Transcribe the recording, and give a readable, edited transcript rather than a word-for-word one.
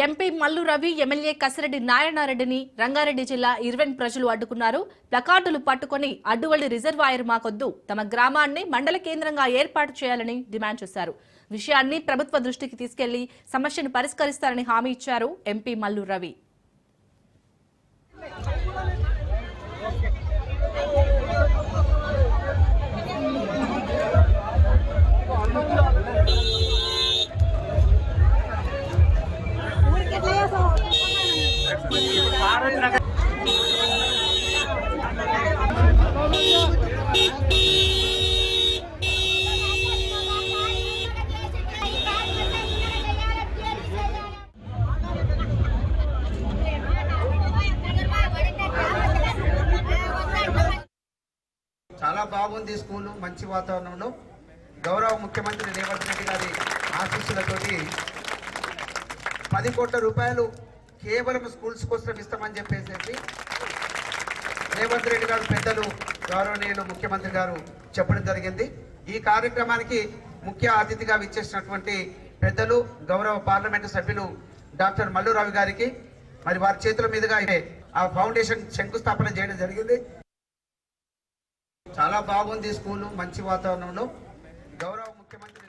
MP Mallu Ravi MLA Kasireddy నారాయణరెడ్డిని Rangareddy జిల్లా ఇర్వెన్ ప్రజలు అడ్డుకున్నారు. ప్లకార్డులు పట్టుకుని అడ్డువల్లి రిజర్వాయర్ మాకొద్దు, తమ గ్రామాన్ని మండల కేంద్రంగా ఏర్పాటు చేయాలని డిమాండ్ చేశారు. విషయాన్ని ప్రభుత్వ దృష్టికి తీసుకెళ్లి సమస్యను పరిష్కరిస్తారని హామీ ఇచ్చారు ఎంపీ మల్లు రవి. చాలా బాగుంది స్కూలు, మంచి వాతావరణంలో గౌరవ ముఖ్యమంత్రి రేవంత్ రెడ్డి గారి ఆశీస్సులతోటి 10 కోట్ల రూపాయలు కేవలం స్కూల్స్ కోసం ఇస్తామని చెప్పేసి రేవంత్ రెడ్డి గారు పెద్దలు గౌరవనీయులు ముఖ్యమంత్రి గారు చెప్పడం జరిగింది. ఈ కార్యక్రమానికి ముఖ్య అతిథిగా విచ్చేసినటువంటి పెద్దలు గౌరవ పార్లమెంటు సభ్యులు డాక్టర్ మల్లు రవి గారికి మరి వారి చేతుల మీదుగా ఆ ఫౌండేషన్ శంకుస్థాపన చేయడం జరిగింది. చాలా బాగుంది స్కూలు, మంచి వాతావరణంలో గౌరవ ముఖ్యమంత్రి